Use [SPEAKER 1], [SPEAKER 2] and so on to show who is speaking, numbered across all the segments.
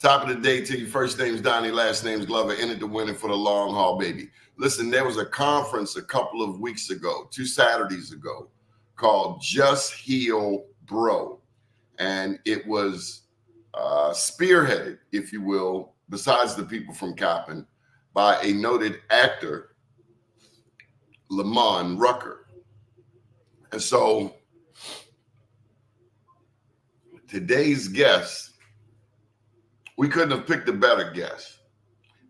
[SPEAKER 1] Top of the day to you. First name's Donnie, last name's Glover. Entered the winning for the long haul, baby. Listen, there was a conference a couple of weeks ago, 2 Saturdays ago, called Just Heal Bro. And it was spearheaded, if you will, besides the people from Coppin, by a noted actor, Lamman Rucker. And so today's guest, we couldn't have picked a better guest.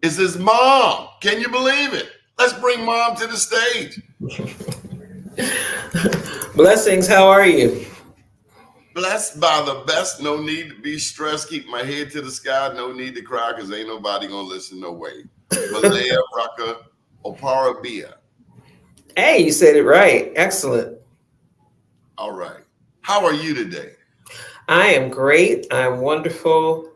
[SPEAKER 1] Is his mom. Can you believe it? Let's bring mom to the stage.
[SPEAKER 2] Blessings, how are you?
[SPEAKER 1] Blessed by the best. No need to be stressed. Keep my head to the sky. No need to cry because ain't nobody going to listen no way. Malaya, Rucker, Opara Bia.
[SPEAKER 2] Hey, you said it right. Excellent.
[SPEAKER 1] All right. How are you today?
[SPEAKER 2] I am great. I'm wonderful.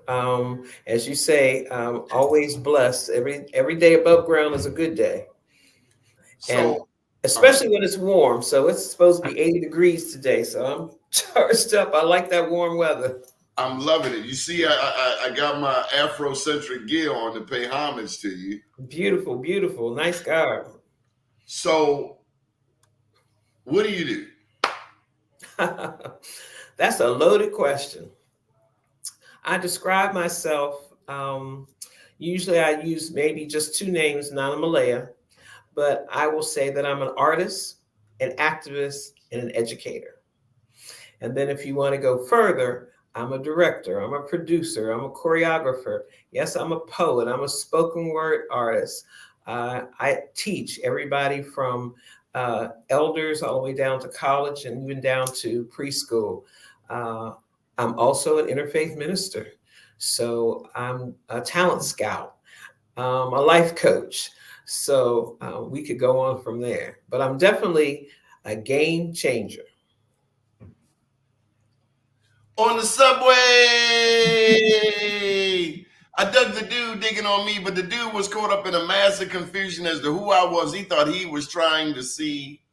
[SPEAKER 2] As you say, always blessed. Every day above ground is a good day. And
[SPEAKER 1] So,
[SPEAKER 2] especially when it's warm. So it's supposed to be 80 degrees today. So I'm charged up. I like that warm weather.
[SPEAKER 1] I'm loving it. You see, I got my Afrocentric gear on to pay homage to you.
[SPEAKER 2] Beautiful, beautiful. Nice garb.
[SPEAKER 1] So, what do you do?
[SPEAKER 2] That's a loaded question. I describe myself, usually I use maybe just two names, Nana Malaya, but I will say that I'm an artist, an activist, and an educator. And then if you want to go further, I'm a director, I'm a producer, I'm a choreographer. Yes, I'm a poet, I'm a spoken word artist. I teach everybody from elders all the way down to college and even down to preschool. I'm also an interfaith minister. So I'm a talent scout, a life coach. So we could go on from there. But I'm definitely a game changer.
[SPEAKER 1] On the subway. I dug the dude digging on me, but the dude was caught up in a massive confusion as to who I was. He thought he was trying to see.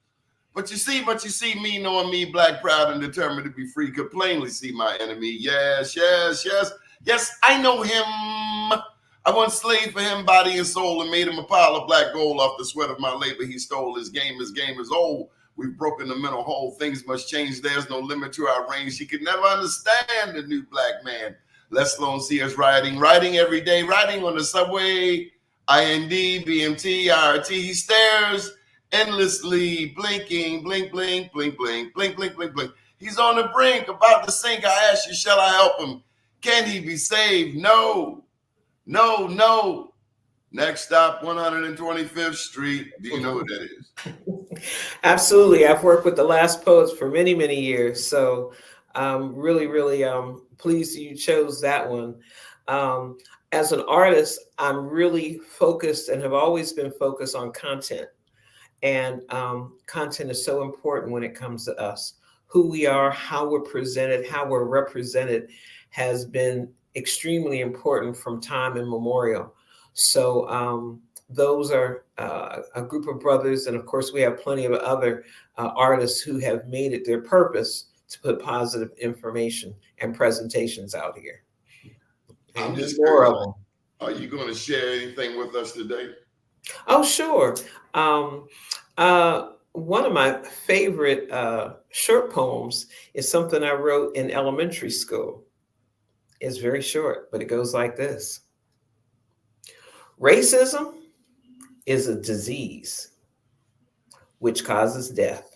[SPEAKER 1] But you see me knowing me, black, proud, and determined to be free, could plainly see my enemy. Yes, yes, yes. Yes, I know him. I once slaved for him, body and soul, and made him a pile of black gold off the sweat of my labor. He stole his game is old. We've broken the mental hole. Things must change. There's no limit to our range. He could never understand the new black man. Let alone see us riding every day, riding on the subway, IND, BMT, IRT. He stares endlessly, blinking, blink, blink, blink, blink, blink, blink, blink, blink. He's on the brink, about to sink. I ask you, shall I help him? Can he be saved? No, no, no. Next stop, 125th Street. Do you know what that is?
[SPEAKER 2] Absolutely. I've worked with the Last Poets for many, many years. So I'm really, really pleased you chose that one. As an artist, I'm really focused and have always been focused on content. And content is so important when it comes to us. Who we are, how we're presented, how we're represented has been extremely important from time immemorial. So those are a group of brothers. And of course, we have plenty of other artists who have made it their purpose to put positive information and presentations out here.
[SPEAKER 1] I'm just more of them. Are you going to share anything with us today?
[SPEAKER 2] Oh, sure. One of my favorite short poems is something I wrote in elementary school. It's very short, but it goes like this. Racism is a disease which causes death.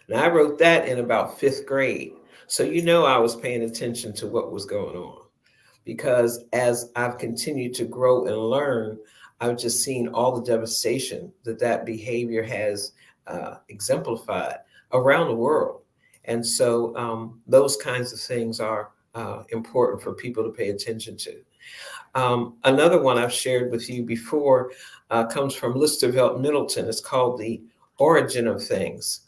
[SPEAKER 2] Now, I wrote that in about 5th grade. So you know I was paying attention to what was going on. Because as I've continued to grow and learn, I've just seen all the devastation that behavior has exemplified around the world. And so those kinds of things are important for people to pay attention to. Another one I've shared with you before comes from Listervelt Middleton. It's called The Origin of Things.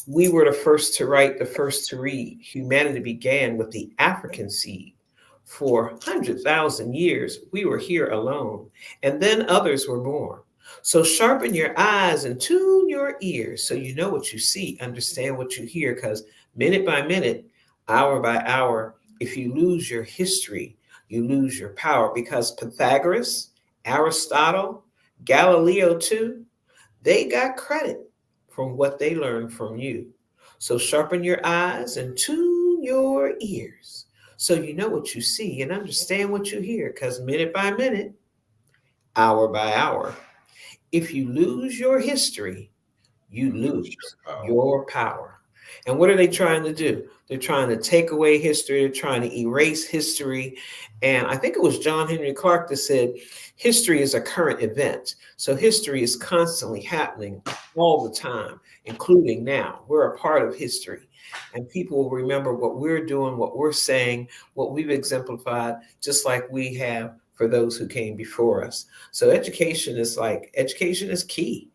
[SPEAKER 2] We were the first to write, the first to read. Humanity began with the African seed. For 100,000 years, we were here alone, and then others were born. So sharpen your eyes and tune your ears so you know what you see, understand what you hear, because minute by minute, hour by hour, If you lose your history, you lose your power, because Pythagoras, Aristotle, Galileo too, they got credit from what they learned from you. So sharpen your eyes and tune your ears so you know what you see and understand what you hear, because minute by minute, hour by hour, if you lose your history, you
[SPEAKER 1] Lose
[SPEAKER 2] lose
[SPEAKER 1] your power.
[SPEAKER 2] your power. And what are they trying to do? They're trying to take away history. They're trying to erase history. And I think it was John Henry Clark that said, history is a current event. So history is constantly happening all the time, including now. We're a part of history. And people will remember what we're doing, what we're saying, what we've exemplified, just like we have for those who came before us. So education is key,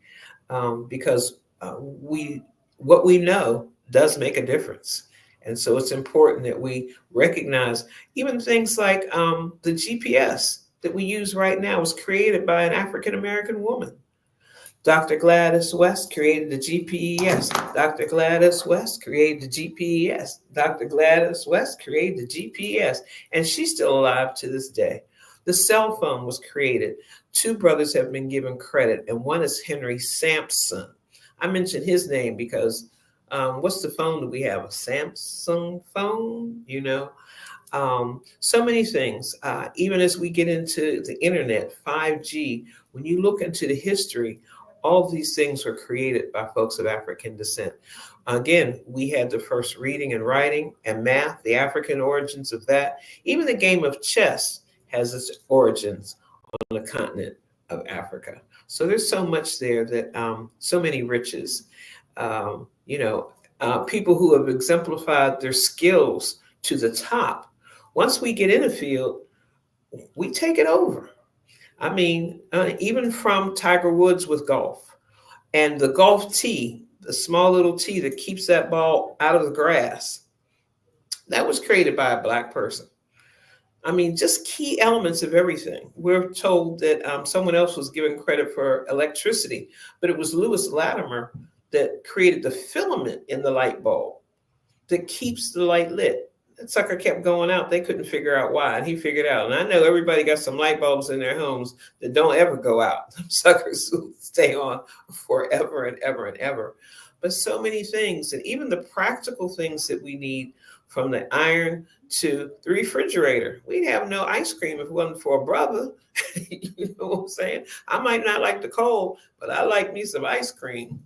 [SPEAKER 2] because we what we know does make a difference. And so it's important that we recognize even things like the GPS that we use right now was created by an African American woman. Dr. Gladys West created the GPS. Dr. Gladys West created the GPS. Dr. Gladys West created the GPS. And she's still alive to this day. The cell phone was created. Two brothers have been given credit, and one is Henry Sampson. I mentioned his name because what's the phone that we have? A Samsung phone, so many things. Even as we get into the internet, 5G, when you look into the history, all of these things were created by folks of African descent. Again, we had the first reading and writing and math, the African origins of that. Even the game of chess has its origins on the continent of Africa. So there's so much there that so many riches. People who have exemplified their skills to the top. Once we get in a field, we take it over. I mean, even from Tiger Woods with golf and the golf tee, the small little tee that keeps that ball out of the grass, that was created by a Black person. I mean, just key elements of everything. We're told that someone else was given credit for electricity, but it was Lewis Latimer that created the filament in the light bulb that keeps the light lit. That sucker kept going out. They couldn't figure out why, and he figured out. And I know everybody got some light bulbs in their homes that don't ever go out. Them suckers will stay on forever and ever and ever. But so many things, and even the practical things that we need, from the iron to the refrigerator. We'd have no ice cream if it wasn't for a brother. You know what I'm saying? I might not like the cold, but I like me some ice cream,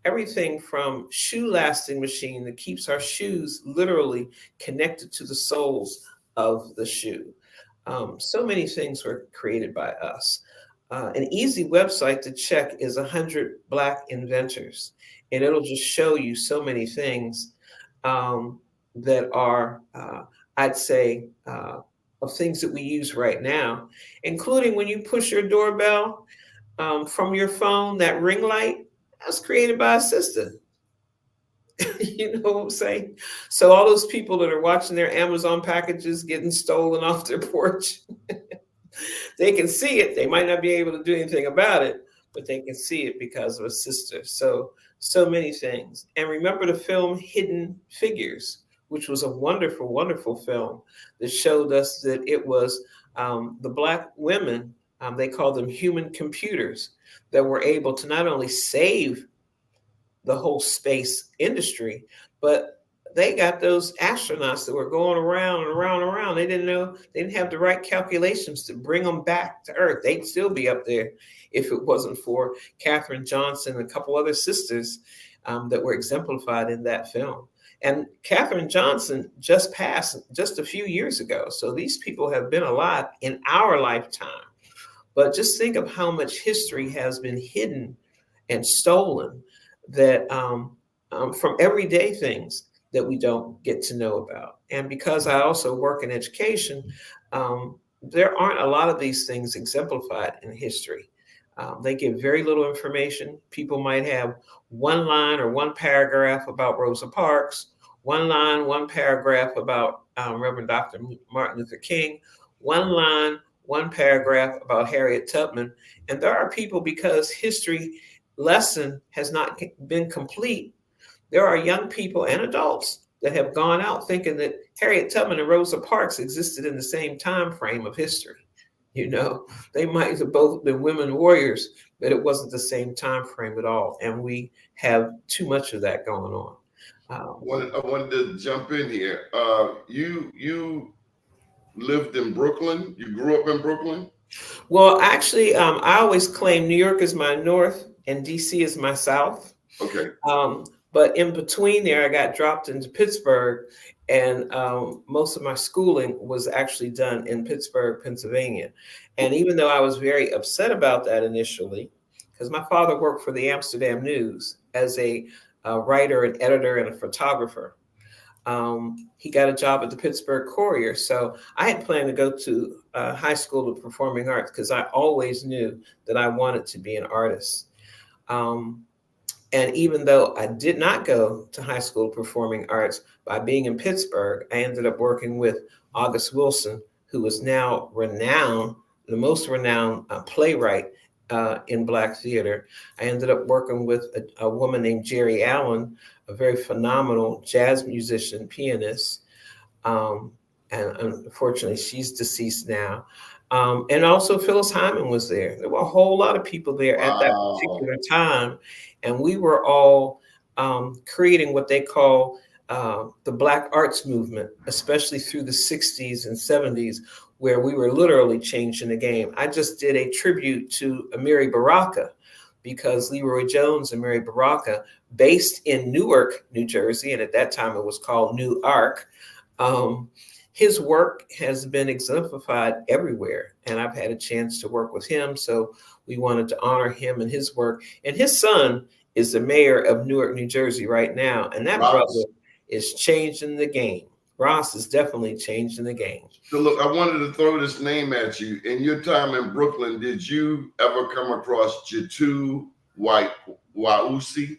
[SPEAKER 2] Everything from shoe lasting machine that keeps our shoes literally connected to the soles of the shoe. So many things were created by us. An easy website to check is 100 Black Inventors, and it'll just show you so many things that are, I'd say, of things that we use right now, including when you push your doorbell from your phone, that ring light, that's created by a sister. You know what I'm saying? So all those people that are watching their Amazon packages getting stolen off their porch, they can see it. They might not be able to do anything about it, but they can see it because of a sister. So many things. And remember the film Hidden Figures, which was a wonderful, wonderful film that showed us that it was the Black women, they called them human computers, that were able to not only save the whole space industry, but they got those astronauts that were going around and around and around. They didn't know, they didn't have the right calculations to bring them back to Earth. They'd still be up there if it wasn't for Katherine Johnson and a couple other sisters that were exemplified in that film. And Katherine Johnson just passed just a few years ago. So these people have been alive in our lifetime. But just think of how much history has been hidden and stolen that from everyday things that we don't get to know about. And because I also work in education, there aren't a lot of these things exemplified in history. They give very little information. People might have one line or one paragraph about Rosa Parks, one line, one paragraph about Reverend Dr. Martin Luther King, one line, one paragraph about Harriet Tubman. And there are people, because history lesson has not been complete, there are young people and adults that have gone out thinking that Harriet Tubman and Rosa Parks existed in the same time frame of history. You know, they might have both been women warriors, but it wasn't the same time frame at all. And we have too much of that going on.
[SPEAKER 1] I wanted to jump in here. You lived in Brooklyn. You grew up in Brooklyn.
[SPEAKER 2] Well, actually, I always claim New York is my north and DC is my south.
[SPEAKER 1] Okay.
[SPEAKER 2] But in between there, I got dropped into Pittsburgh, and most of my schooling was actually done in Pittsburgh, Pennsylvania. And even though I was very upset about that initially, because my father worked for the Amsterdam News as a writer and editor and a photographer, he got a job at the Pittsburgh Courier. So I had planned to go to high school of performing arts because I always knew that I wanted to be an artist. And even though I did not go to high school of performing arts, by being in Pittsburgh, I ended up working with August Wilson, who is now renowned, the most renowned playwright in Black theater. I ended up working with a woman named Jerry Allen, a very phenomenal jazz musician, pianist. And unfortunately, she's deceased now. And also Phyllis Hyman was there. There were a whole lot of people there at that particular time. And we were all creating what they call the Black arts movement, especially through the 60s and 70s, where we were literally changing the game. I just did a tribute to Amiri Baraka because Leroy Jones and Mary Baraka, based in Newark, New Jersey, and at that time it was called New Ark, his work has been exemplified everywhere. And I've had a chance to work with him. So we wanted to honor him and his work. And his son is the mayor of Newark, New Jersey right now. And that brother is changing the game. Ross is definitely changing the game.
[SPEAKER 1] So look, I wanted to throw this name at you. In your time in Brooklyn, did you ever come across Jatu Wausi?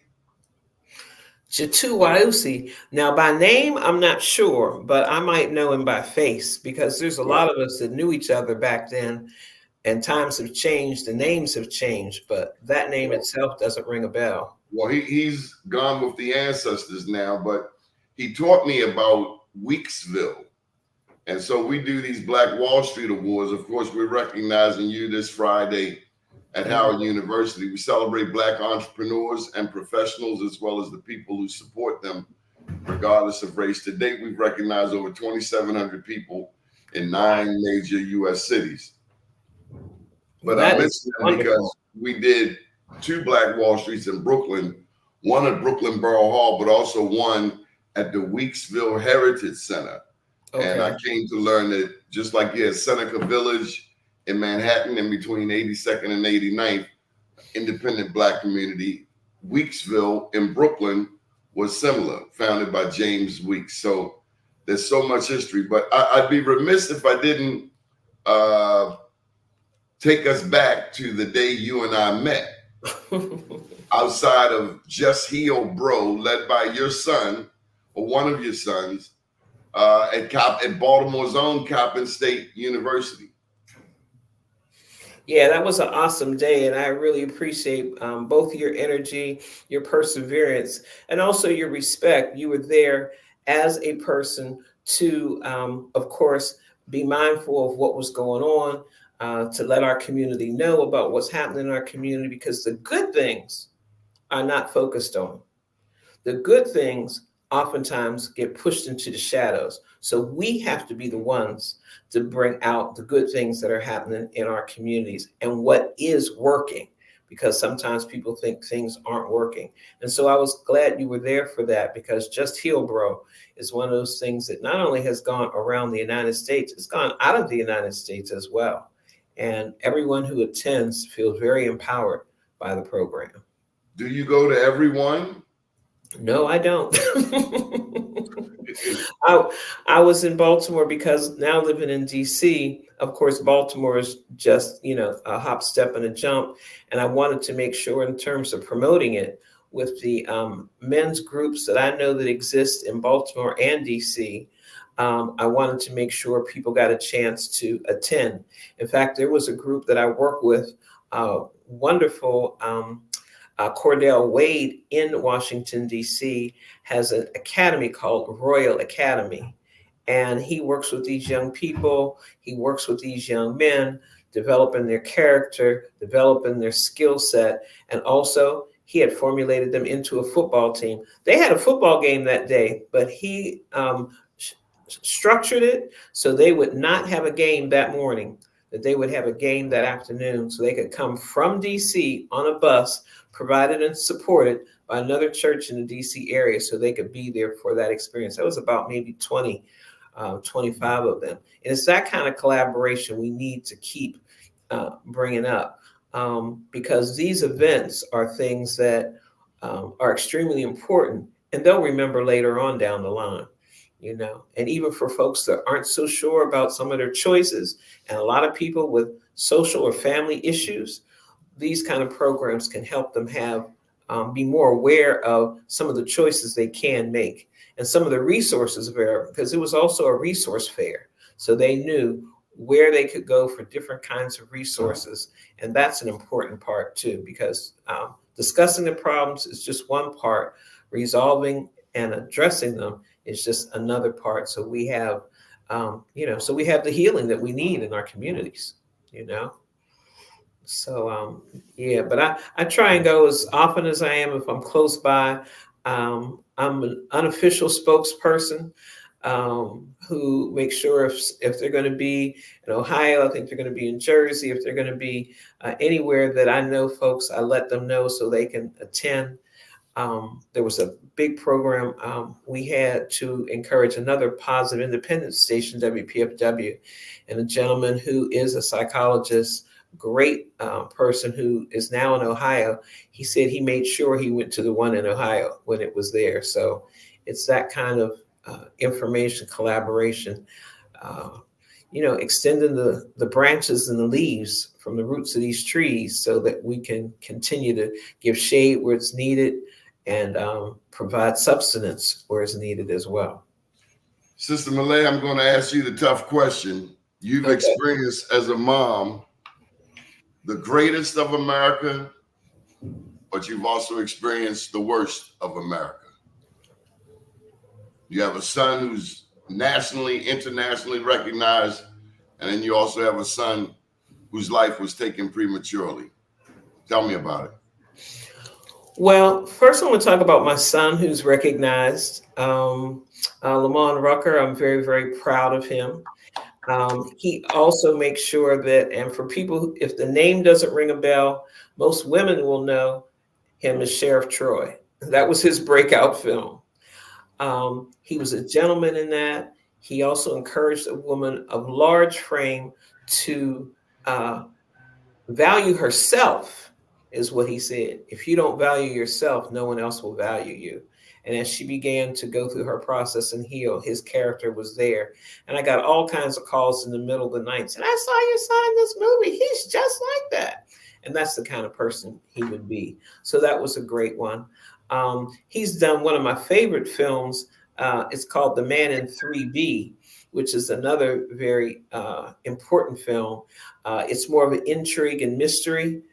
[SPEAKER 2] Jatu Wausi. Now, by name, I'm not sure, but I might know him by face because there's a lot of us that knew each other back then, and times have changed, the names have changed, but that name itself doesn't ring a bell.
[SPEAKER 1] Well, he's gone with the ancestors now, but he taught me about Weeksville. And so we do these Black Wall Street Awards. Of course, we're recognizing you this Friday at Howard University. We celebrate Black entrepreneurs and professionals, as well as the people who support them, regardless of race. To date, we've recognized over 2,700 people in 9 major U.S. cities. But I mentioned that because we did 2 Black Wall Streets in Brooklyn, one at Brooklyn Borough Hall, but also one at the Weeksville Heritage Center. Okay. And I came to learn that just like you had Seneca Village in Manhattan in between 82nd and 89th, independent Black community, Weeksville in Brooklyn was similar, founded by James Weeks. So there's so much history, but I'd be remiss if I didn't take us back to the day you and I met outside of Just Heal Bro, led by your son or one of your sons at Baltimore's own Coppin State University.
[SPEAKER 2] Yeah, that was an awesome day. And I really appreciate both your energy, your perseverance, and also your respect. You were there as a person to, of course, be mindful of what was going on, to let our community know about what's happening in our community, because the good things are not focused on. The good things oftentimes get pushed into the shadows. So we have to be the ones to bring out the good things that are happening in our communities and what is working, because sometimes people think things aren't working. And so I was glad you were there for that, because Just Heal Bro is one of those things that not only has gone around the United States, it's gone out of the United States as well. And everyone who attends feels very empowered by the program.
[SPEAKER 1] Do you go to everyone?
[SPEAKER 2] No, I don't. I was in Baltimore because now living in DC, of course, Baltimore is just, a hop, step, and a jump. And I wanted to make sure in terms of promoting it with the men's groups that I know that exist in Baltimore and DC. I wanted to make sure people got a chance to attend. In fact, there was a group that I work with, wonderful Cordell Wade in Washington, D.C., has an academy called Royal Academy. And he works with these young people, he works with these young men, developing their character, developing their skill set, and also he had formulated them into a football team. They had a football game that day, but he structured it so they would not have a game that morning, that they would have a game that afternoon so they could come from DC on a bus provided and supported by another church in the DC area so they could be there for that experience. That was about maybe 25 of them. And it's that kind of collaboration we need to keep bringing up, because these events are things that are extremely important and they'll remember later on down the line. And even for folks that aren't so sure about some of their choices, and a lot of people with social or family issues, these kind of programs can help them be more aware of some of the choices they can make and some of the resources available, because it was also a resource fair. So they knew where they could go for different kinds of resources. And that's an important part too, because discussing the problems is just one part. Resolving and addressing them is just another part. So we have, so we have the healing that we need in our communities, So, but I try and go as often as I am if I'm close by. I'm an unofficial spokesperson who makes sure if they're going to be in Ohio, I think they're going to be in Jersey, if they're going to be anywhere that I know folks, I let them know so they can attend. There was a big program we had to encourage another positive independent station, WPFW, and a gentleman who is a psychologist, great person who is now in Ohio. He said he made sure he went to the one in Ohio when it was there. So it's that kind of information collaboration, extending the branches and the leaves from the roots of these trees so that we can continue to give shade where it's needed and provide substance where it's needed as well.
[SPEAKER 1] Sister Malaya, I'm going to ask you the tough question. You've experienced as a mom the greatest of America, but you've also experienced the worst of America. You have a son who's nationally, internationally recognized, and then you also have a son whose life was taken prematurely. Tell me about it.
[SPEAKER 2] Well, first I want to talk about my son who's recognized, Lamman Rucker. I'm very, very proud of him. He also makes sure that, and for people, if the name doesn't ring a bell, most women will know him as Sheriff Troy. That was his breakout film. He was a gentleman in that. He also encouraged a woman of large frame to value herself, is what he said. If you don't value yourself, no one else will value you. And as she began to go through her process and heal, his character was there. And I got all kinds of calls in the middle of the night saying, I saw your son in this movie. He's just like that. And that's the kind of person he would be. So that was a great one. He's done one of my favorite films. It's called The Man in 3B, which is another very important film. It's more of an intrigue and mystery.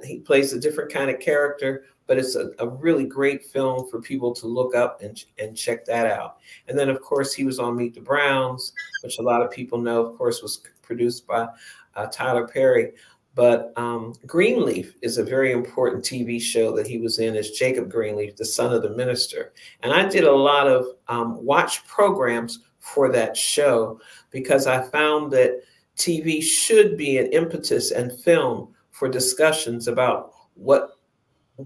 [SPEAKER 2] He plays a different kind of character, but it's a really great film for people to look up and check that out. And then, of course, he was on Meet the Browns, which a lot of people know, of course, was produced by Tyler Perry. But Greenleaf is a very important TV show that he was in as Jacob Greenleaf, the son of the minister. And I did a lot of watch programs for that show because I found that TV should be an impetus and film for discussions about what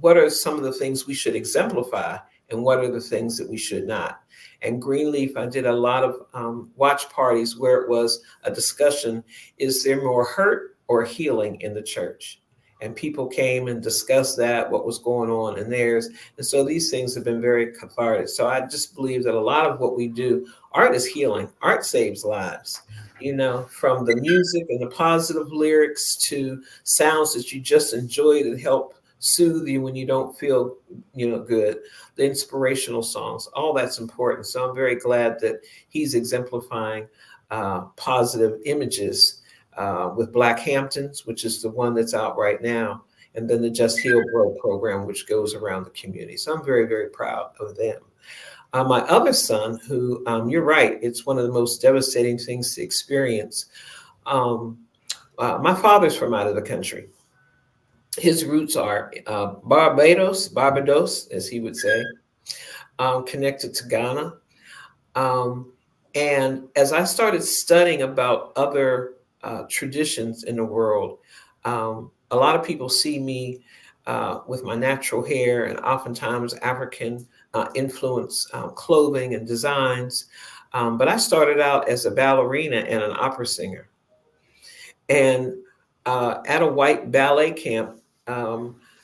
[SPEAKER 2] are some of the things we should exemplify and what are the things that we should not. And Greenleaf, I did a lot of watch parties where it was a discussion, is there more hurt or healing in the church? And people came and discussed that, what was going on in theirs. And so these things have been very cathartic. So I just believe that a lot of what we do, art is healing. Art saves lives. From the music and the positive lyrics to sounds that you just enjoy that help soothe you when you don't feel, good, the inspirational songs, all that's important. So I'm very glad that he's exemplifying positive images with Black Hamptons, which is the one that's out right now. and then the Just Heal Grow program, which goes around the community. So I'm very, very proud of them. My other son, who you're right, it's one of the most devastating things to experience. Um, my father's from out of the country. His roots are Barbados, as he would say, connected to Ghana. Um, and as I started studying about other traditions in the world, a lot of people see me with my natural hair and oftentimes African influence clothing and designs. But I started out as a ballerina and an opera singer. And at a white ballet camp,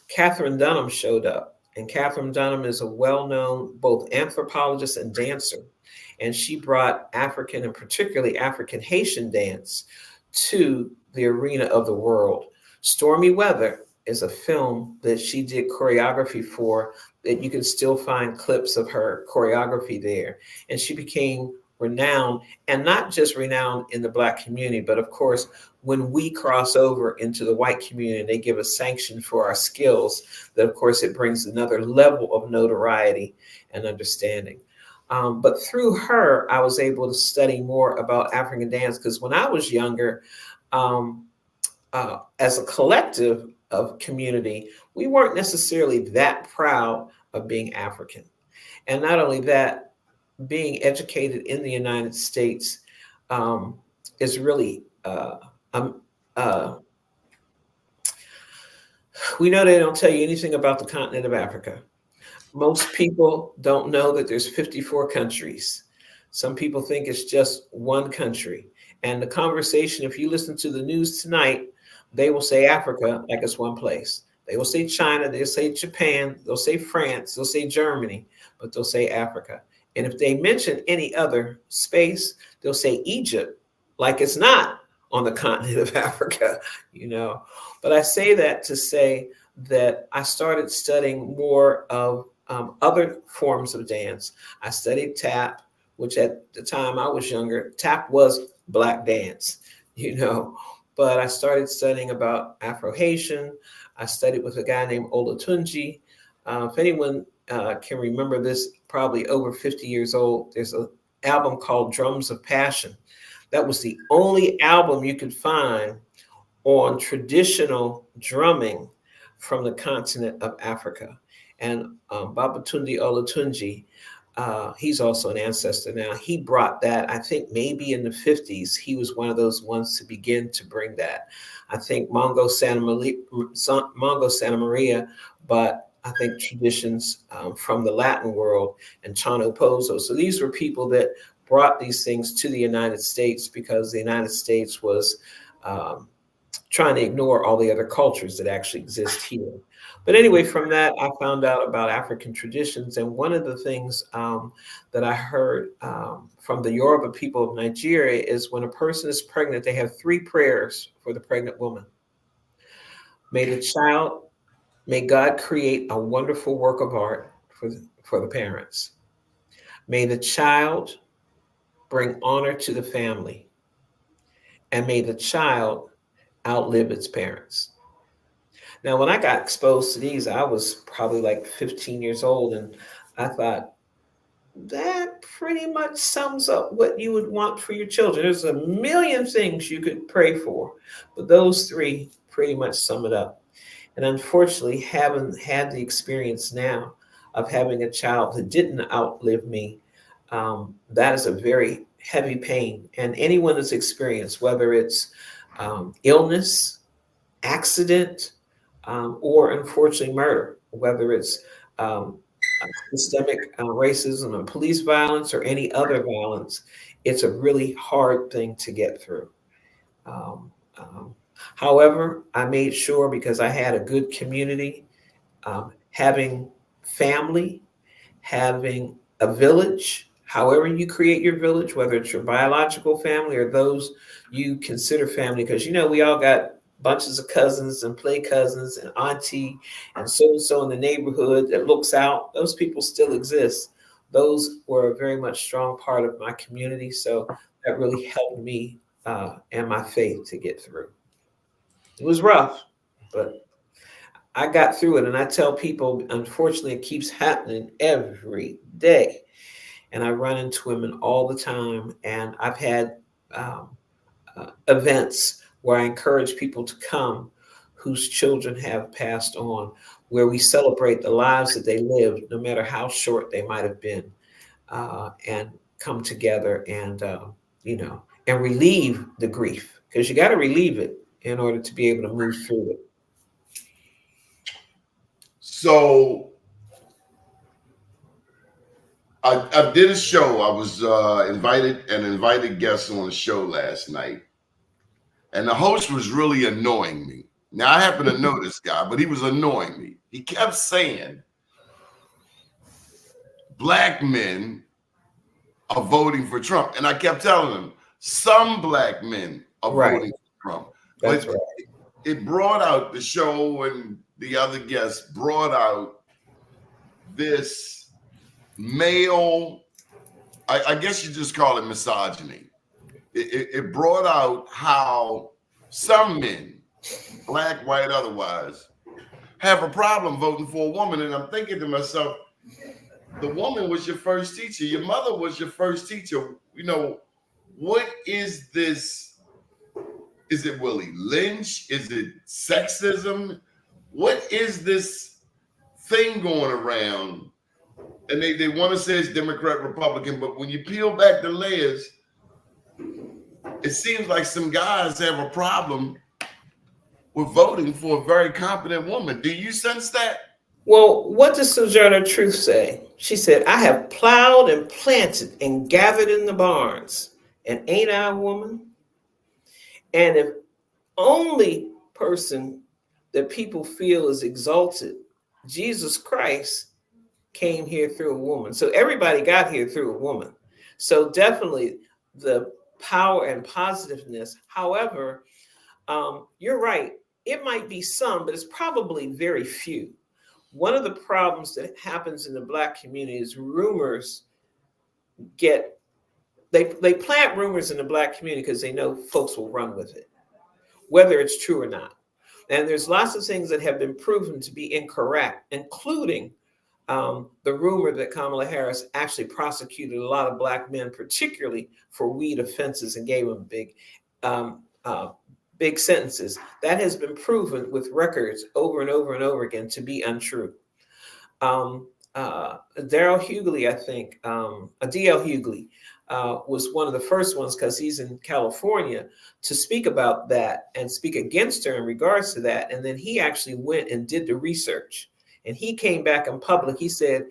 [SPEAKER 2] Catherine Dunham showed up. And Catherine Dunham is a well known both anthropologist and dancer. And she brought African and particularly African Haitian dance to the arena of the world. Stormy Weather is a film that she did choreography for, that you can still find clips of her choreography there. And she became renowned, and not just renowned in the Black community, but of course, when we cross over into the white community and they give us sanction for our skills, that of course it brings another level of notoriety and understanding. But through her, I was able to study more about African dance because when I was younger, um, as a collective of community, we weren't necessarily that proud of being African. And not only that, being educated in the United States um, is really, um, uh, we know they don't tell you anything about the continent of Africa. Most people don't know that there's 54 countries. Some people think it's just one country. And the conversation, if you listen to the news tonight, they will say Africa like it's one place. They will say China, they'll say Japan, they'll say France, they'll say Germany, but they'll say Africa. And if they mention any other space, they'll say Egypt, like it's not on the continent of Africa, you know. But I say that to say that I started studying more of other forms of dance. I studied tap, which at the time I was younger, tap was Black dance, you know. But I started studying about Afro-Haitian. I studied with a guy named Olatunji. If anyone can remember this, probably over 50 years old, there's an album called Drums of Passion. That was the only album you could find on traditional drumming from the continent of Africa. And Babatunde Olatunji, he's also an ancestor now. He brought that, I think maybe in the 50s, he was one of those ones to begin to bring that. I think Mongo Santa Maria, but I think traditions from the Latin world and Chano Pozo. So these were people that brought these things to the United States because the United States was um, trying to ignore all the other cultures that actually exist here. But anyway, from that, I found out about African traditions. And one of the things that I heard from the Yoruba people of Nigeria is when a person is pregnant, they have three prayers for the pregnant woman. May the child, may God create a wonderful work of art for the parents. May the child bring honor to the family. And may the child outlive its parents. Now, when I got exposed to these, I was probably like 15 years old, and I thought that pretty much sums up what you would want for your children. There's a million things you could pray for, but those three pretty much sum it up. And unfortunately, haven't had the experience now of having a child that didn't outlive me. That is a very heavy pain. And anyone that's experienced, whether it's illness, accident, or unfortunately murder, whether it's um, systemic racism and police violence or any other violence, it's a really hard thing to get through. Um, um, However, I made sure because I had a good community, having family, having a village, however you create your village, whether it's your biological family or those you consider family, because you know we all got bunches of cousins and play cousins and auntie and so in the neighborhood that looks out. Those people still exist. Those were a very much strong part of my community. So that really helped me and my faith to get through. It was rough, but I got through it. And I tell people, unfortunately, it keeps happening every day. And I run into women all the time. And I've had um, events where I encourage people to come whose children have passed on, where we celebrate the lives that they lived, no matter how short they might have been, and come together and, and relieve the grief, because you got to relieve it in order to be able to move through it.
[SPEAKER 1] So I did a show. I was an invited guest on a show last night, and the host was really annoying me. Now I happen to know this guy, but he was annoying me. He kept saying black men are voting for Trump, and I kept telling him some black men are
[SPEAKER 2] Right.
[SPEAKER 1] voting for Trump.
[SPEAKER 2] That's
[SPEAKER 1] But
[SPEAKER 2] right.
[SPEAKER 1] it brought out, the show and the other guests brought out this male, I guess you just call it misogyny. It brought out how some men, black, white, otherwise, have a problem voting for a woman. And I'm thinking to myself, the woman was your first teacher. Your mother was your first teacher. You know, what is this? Is it Willie Lynch? Is it sexism? What is this thing going around? And they want to say it's Democrat, Republican, but when you peel back the layers, it seems like some guys have a problem with voting for a very competent woman. Do you sense that?
[SPEAKER 2] Well, what does Sojourner Truth say? She said, I have plowed and planted and gathered in the barns. And ain't I a woman? And if only person that people feel is exalted, Jesus Christ came here through a woman. So everybody got here through a woman. So definitely the power and positiveness. However, you're right. It might be some, but it's probably very few. One of the problems that happens in the Black community is rumors they plant rumors in the Black community because they know folks will run with it, whether it's true or not. And there's lots of things that have been proven to be incorrect, including the rumor that Kamala Harris actually prosecuted a lot of Black men, particularly for weed offenses, and gave them um, big sentences. That has been proven with records over and over and over again to be untrue. Daryl Hughley, I think, D.L. Hughley, was one of the first ones, because he's in California, to speak about that and speak against her in regards to that. And then he actually went and did the research. And he came back in public. He said,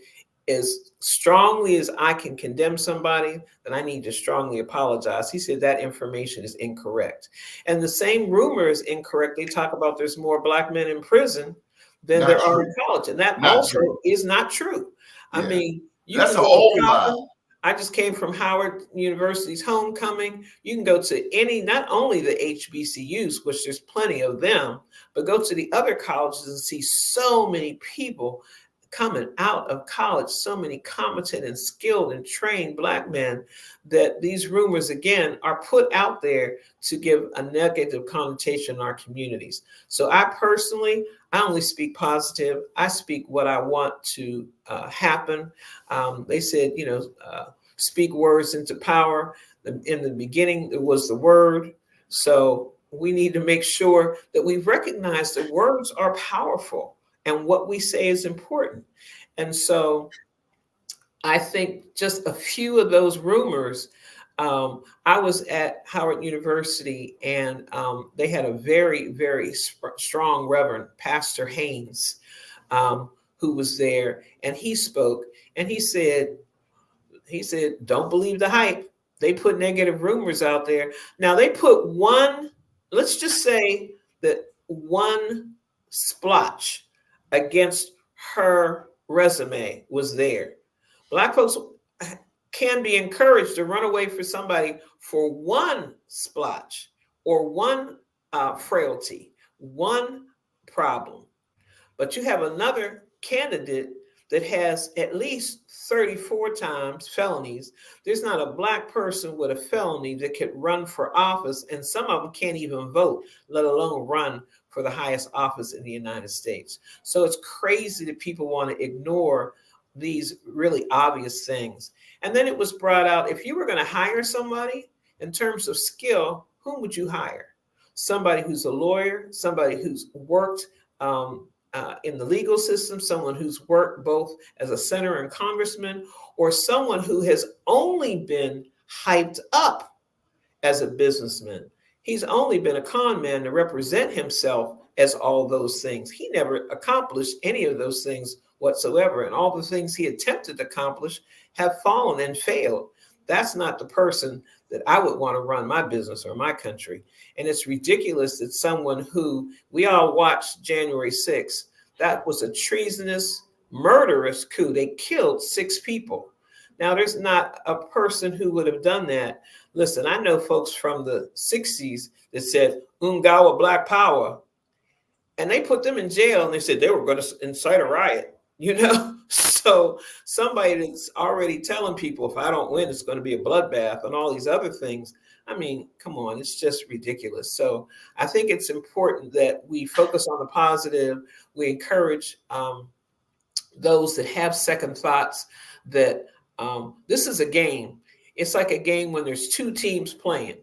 [SPEAKER 2] as strongly as I can condemn somebody, then I need to strongly apologize. He said that information is incorrect. And the same rumors incorrectly talk about there's more Black men in prison than there are in college. And that also is not true. I mean,
[SPEAKER 1] that's a whole lie.
[SPEAKER 2] I just came from Howard University's homecoming. You can go to any, not only the HBCUs, which there's plenty of them, but go to the other colleges and see so many people coming out of college, so many competent and skilled and trained Black men, that these rumors, again, are put out there to give a negative connotation in our communities. So I personally, I only speak positive. I speak what I want to happen. They said, speak words into power. In the beginning, it was the word. So we need to make sure that we recognize that words are powerful and what we say is important. And so I think just a few of those rumors. I was at Howard University, and they had a very, very strong Reverend Pastor Haynes, who was there, and he spoke, and he said, don't believe the hype. They put negative rumors out there. Now they put one, let's just say that one splotch against her resume was there. Black folks can be encouraged to run away for somebody for one splotch or one frailty, one problem. But you have another candidate that has at least 34 times felonies. There's not a Black person with a felony that could run for office, and some of them can't even vote, let alone run for the highest office in the United States. So it's crazy that people want to ignore these really obvious things. And then it was brought out, if you were going to hire somebody in terms of skill, whom would you hire? Somebody who's a lawyer, somebody who's worked in the legal system, someone who's worked both as a senator and congressman, or someone who has only been hyped up as a businessman. He's only been a con man to represent himself as all those things. He never accomplished any of those things whatsoever. And all the things he attempted to accomplish have fallen and failed. That's not the person that I would want to run my business or my country. And it's ridiculous that someone who we all watched January 6th, that was a treasonous, murderous coup. They killed 6 people. Now, there's not a person who would have done that. Listen, I know folks from the 60s that said, Ungawa Black Power. And they put them in jail and they said they were going to incite a riot, you know? So somebody that's already telling people, if I don't win, it's going to be a bloodbath and all these other things. I mean, come on, it's just ridiculous. So I think it's important that we focus on the positive. We encourage those that have second thoughts that this is a game. It's like a game when there's 2 teams playing.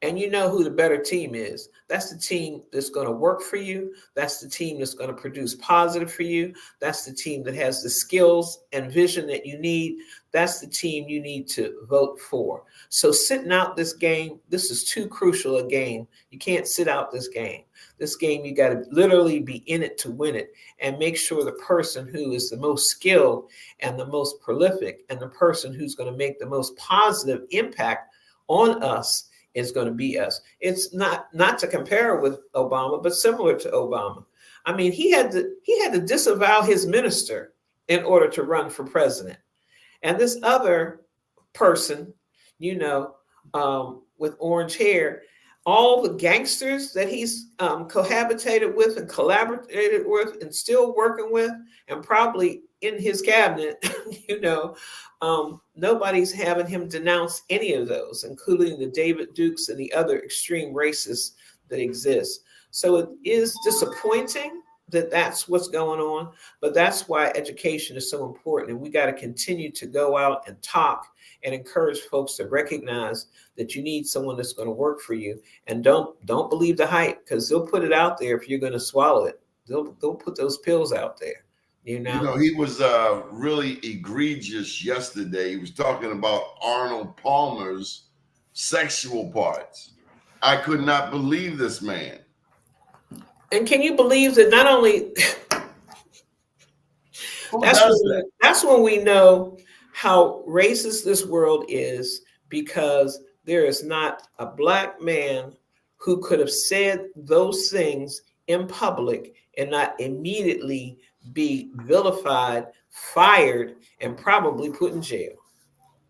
[SPEAKER 2] And you know who the better team is. That's the team that's going to work for you. That's the team that's going to produce positive for you. That's the team that has the skills and vision that you need. That's the team you need to vote for. So sitting out this game, this is too crucial a game. You can't sit out this game. This game, you got to literally be in it to win it, and make sure the person who is the most skilled and the most prolific and the person who's going to make the most positive impact on us is going to be us. It's not to compare with Obama, but similar to Obama. I mean, he had to disavow his minister in order to run for president. And this other person, you know, with orange hair, all the gangsters that he's cohabitated with and collaborated with and still working with, and probably in his cabinet, you know, nobody's having him denounce any of those, including the David Dukes and the other extreme racists that exist. So it is disappointing that that's what's going on, but that's why education is so important. And we got to continue to go out and talk and encourage folks to recognize that you need someone that's going to work for you. And don't believe the hype, because they'll put it out there if you're going to swallow it. They'll put those pills out there. You know,
[SPEAKER 1] he was really egregious yesterday. He was talking about Arnold Palmer's sexual parts. I could not believe this man.
[SPEAKER 2] And can you believe that not only that's when we know how racist this world is, because there is not a Black man who could have said those things in public and not immediately be vilified, fired, and probably put in jail.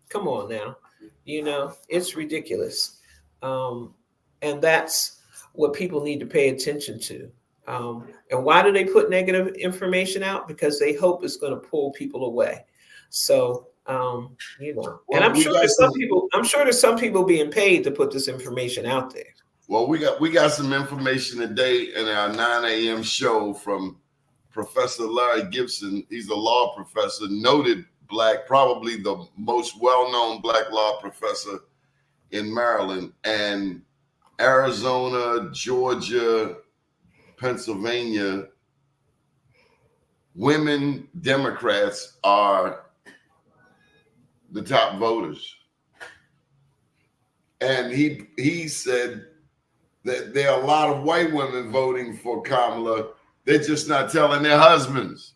[SPEAKER 2] Come on now. You know, it's ridiculous. And that's what people need to pay attention to. And why do they put negative information out? Because they hope it's going to pull people away. So, you know, and I'm sure there's some people being paid to put this information out there.
[SPEAKER 1] Well, we got some information today in our 9 a.m. show from Professor Larry Gibson. He's a law professor, noted Black, probably the most well-known Black law professor in Maryland, and Arizona, Georgia, Pennsylvania. Women Democrats are the top voters. And he said that there are a lot of white women voting for Kamala. They're just not telling their husbands.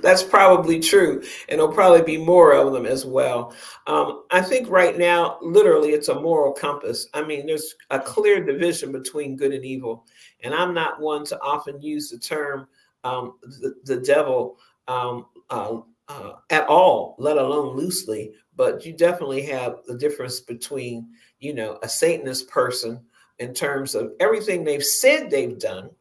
[SPEAKER 2] That's probably true. And there'll probably be more of them as well. I think right now, literally, it's a moral compass. I mean, there's a clear division between good and evil. And I'm not one to often use the term the devil at all, let alone loosely. But you definitely have the difference between, you know, a Satanist person in terms of everything they've said they've done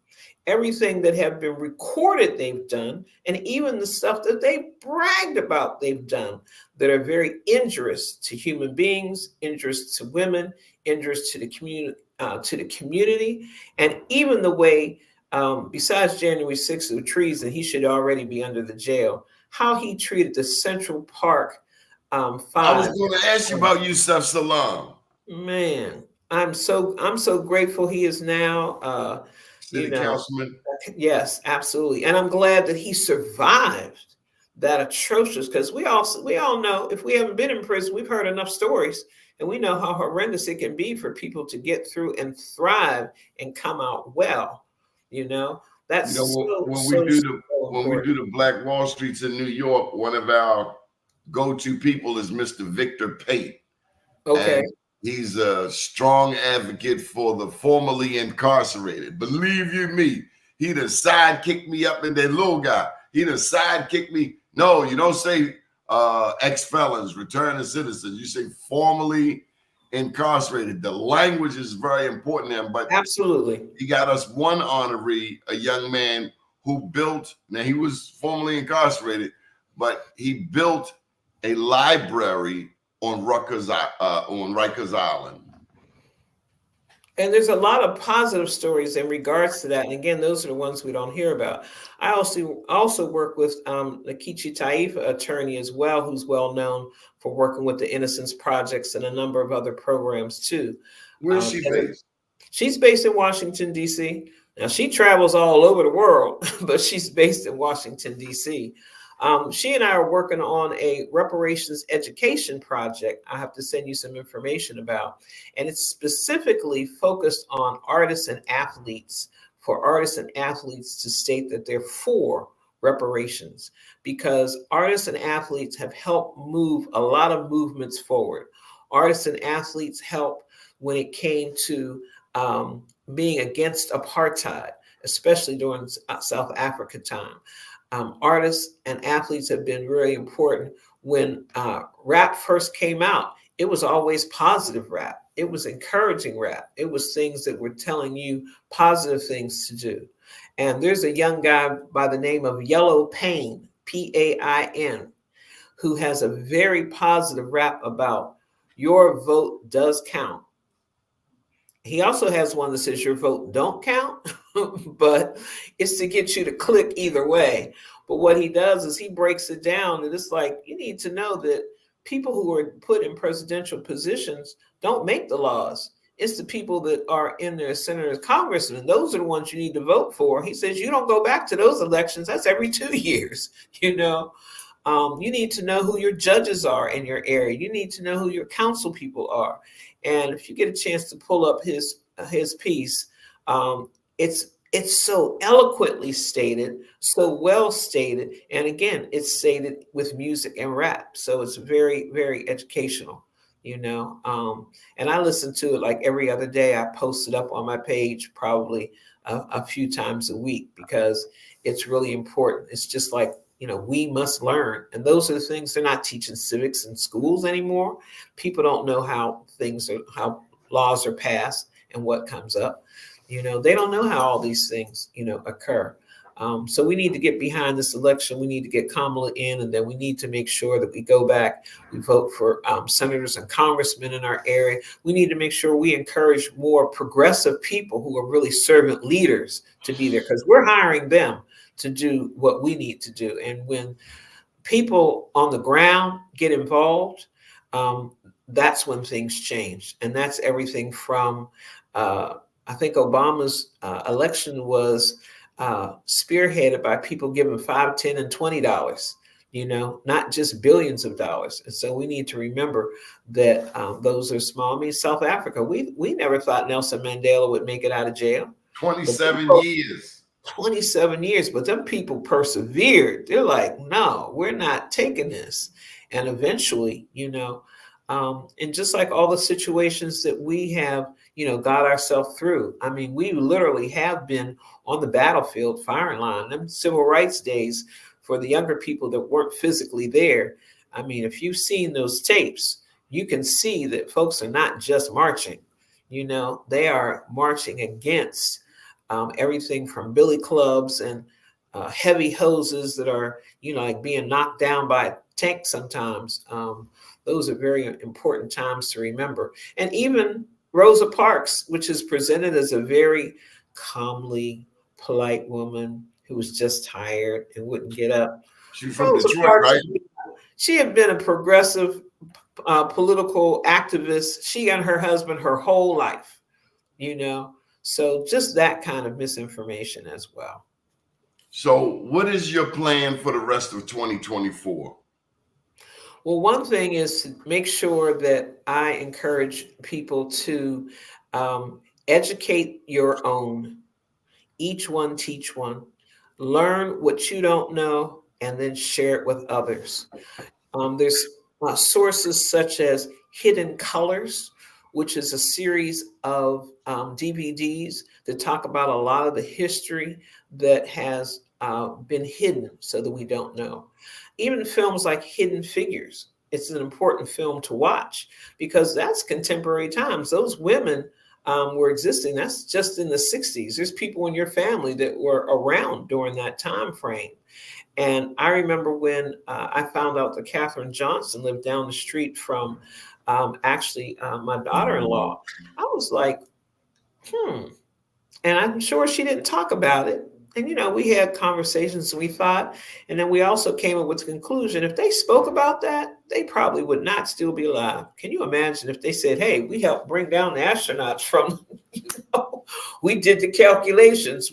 [SPEAKER 2] everything that have been recorded they've done, and even the stuff that they bragged about they've done that are very injurious to human beings, injurious to women, injurious to the community, and even the way, besides January 6th of treason, he should already be under the jail. How he treated the Central Park
[SPEAKER 1] I was
[SPEAKER 2] Five.
[SPEAKER 1] going to ask you about Yusuf Salam,
[SPEAKER 2] Man, I'm so grateful he is now, you
[SPEAKER 1] city
[SPEAKER 2] know,
[SPEAKER 1] councilman.
[SPEAKER 2] yes, absolutely. And I'm glad that he survived that atrocious, because we all know, if we haven't been in prison, we've heard enough stories, and we know how horrendous it can be for people to get through and thrive and come out well. You know,
[SPEAKER 1] You
[SPEAKER 2] that's
[SPEAKER 1] know,
[SPEAKER 2] so,
[SPEAKER 1] when we
[SPEAKER 2] so,
[SPEAKER 1] do the
[SPEAKER 2] so
[SPEAKER 1] when we
[SPEAKER 2] important.
[SPEAKER 1] do the Black Wall Streets in New York, one of our go-to people is Mr. Victor Pate,
[SPEAKER 2] Okay.
[SPEAKER 1] and he's a strong advocate for the formerly incarcerated. Believe you me, he'd have sidekicked me up in that little guy. He'd have sidekicked me. No, you don't say ex-felons, returning citizens. You say formerly incarcerated. The language is very important to him, but
[SPEAKER 2] Absolutely.
[SPEAKER 1] he got us one honoree, a young man who built, now he was formerly incarcerated, but he built a library on Rikers Island.
[SPEAKER 2] And there's a lot of positive stories in regards to that. And again, those are the ones we don't hear about. I also work with Lakichi Taifa, attorney as well, who's well known for working with the Innocence Projects and a number of other programs too.
[SPEAKER 1] Where is she
[SPEAKER 2] And
[SPEAKER 1] based?
[SPEAKER 2] she's based in Washington, D.C. Now, she travels all over the world, but she's based in Washington, D.C. She and I are working on a reparations education project. I have to send you some information about, and it's specifically focused on artists and athletes, for artists and athletes to state that they're for reparations, because artists and athletes have helped move a lot of movements forward. Artists and athletes help when it came to being against apartheid, especially during South Africa time. Artists and athletes have been really important. When rap first came out, it was always positive rap. It was encouraging rap. It was things that were telling you positive things to do. And there's a young guy by the name of Yellow Pain, Pain, who has a very positive rap about your vote does count. He also has one that says your vote don't count, but it's to get you to click either way. But what he does is he breaks it down, and it's like, you need to know that people who are put in presidential positions don't make the laws. It's the people that are in there, senators, congressmen. Those are the ones you need to vote for. He says you don't go back to those elections. That's every 2 years. You know, you need to know who your judges are in your area. You need to know who your council people are. And if you get a chance to pull up his piece, it's so eloquently stated, so well stated, and again, it's stated with music and rap, so it's very, very educational. You know, and I listen to it like every other day. I post it up on my page probably a few times a week, because it's really important. It's just like, we must learn. And those are the things. They're not teaching civics in schools anymore. People don't know how laws are passed and what comes up. They don't know how all these things, occur. So we need to get behind this election. We need to get Kamala in, and then we need to make sure that we go back. We vote for senators and congressmen in our area. We need to make sure we encourage more progressive people who are really servant leaders to be there, because we're hiring them to do what we need to do. And when people on the ground get involved, that's when things change. And that's everything from, I think Obama's election was spearheaded by people giving $5, $10, and $20, not just billions of dollars. And so we need to remember that those are small. I mean, South Africa, we never thought Nelson Mandela would make it out of jail.
[SPEAKER 1] 27 years.
[SPEAKER 2] 27 years, but them people persevered. They're like, no, we're not taking this. And eventually, and just like all the situations that we have, got ourselves through. I mean, we literally have been on the battlefield firing line. Them civil rights days, for the younger people that weren't physically there. I mean, if you've seen those tapes, you can see that folks are not just marching. They are marching against everything from billy clubs and heavy hoses that are, like being knocked down by a tank sometimes. Those are very important times to remember. And even Rosa Parks, which is presented as a very calmly polite woman who was just tired and wouldn't get up.
[SPEAKER 1] She's from
[SPEAKER 2] Rosa
[SPEAKER 1] Detroit,
[SPEAKER 2] Parks,
[SPEAKER 1] right?
[SPEAKER 2] she had been a progressive political activist, she and her husband, her whole life, So just that kind of misinformation as well.
[SPEAKER 1] So what is your plan for the rest of 2024?
[SPEAKER 2] Well, one thing is to make sure that I encourage people to educate your own, each one teach one, learn what you don't know, and then share it with others. There's sources such as Hidden Colors, which is a series of DVDs that talk about a lot of the history that has been hidden so that we don't know. Even films like Hidden Figures, it's an important film to watch because that's contemporary times. Those women were existing. That's just in the 60s. There's people in your family that were around during that time frame. And I remember when I found out that Katherine Johnson lived down the street from my daughter-in-law. I was like, And I'm sure she didn't talk about it. And, we had conversations, we thought, and then we also came up with the conclusion, if they spoke about that, they probably would not still be alive. Can you imagine if they said, hey, we helped bring down the astronauts from, we did the calculations,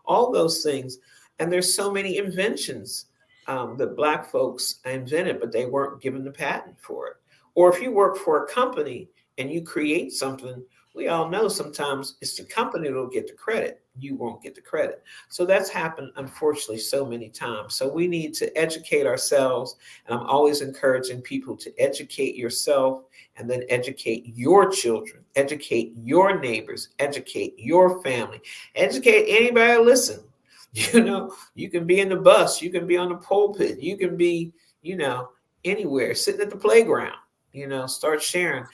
[SPEAKER 2] all those things. And there's so many inventions that Black folks invented, but they weren't given the patent for it. Or if you work for a company and you create something, we all know sometimes it's the company that will get the credit. You won't get the credit. So that's happened, unfortunately, so many times. So we need to educate ourselves. And I'm always encouraging people to educate yourself and then educate your children, educate your neighbors, educate your family, educate anybody listen. You can be in the bus, you can be on the pulpit, you can be, anywhere, sitting at the playground, start sharing.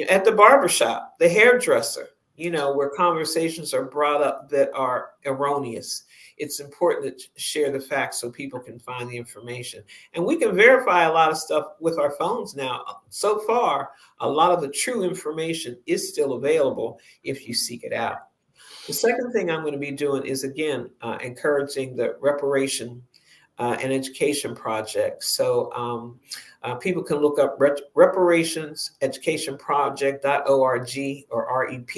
[SPEAKER 2] At the barbershop, the hairdresser, where conversations are brought up that are erroneous. It's important to share the facts so people can find the information. And we can verify a lot of stuff with our phones now. So far, a lot of the true information is still available if you seek it out. The second thing I'm going to be doing is, again, encouraging the reparation and education project. So people can look up reparationseducationproject.org or REP.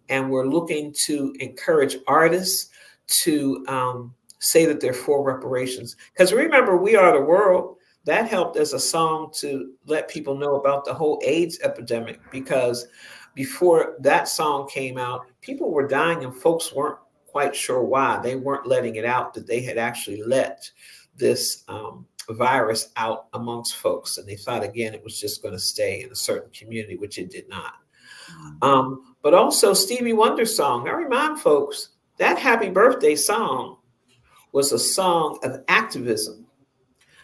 [SPEAKER 2] And we're looking to encourage artists to say that they're for reparations. Because remember, We Are the World, that helped as a song to let people know about the whole AIDS epidemic, because before that song came out, people were dying and folks weren't quite sure why. They weren't letting it out that they had actually let this virus out amongst folks. And they thought, again, it was just going to stay in a certain community, which it did not. But also Stevie Wonder's song. I remind folks that Happy Birthday song was a song of activism,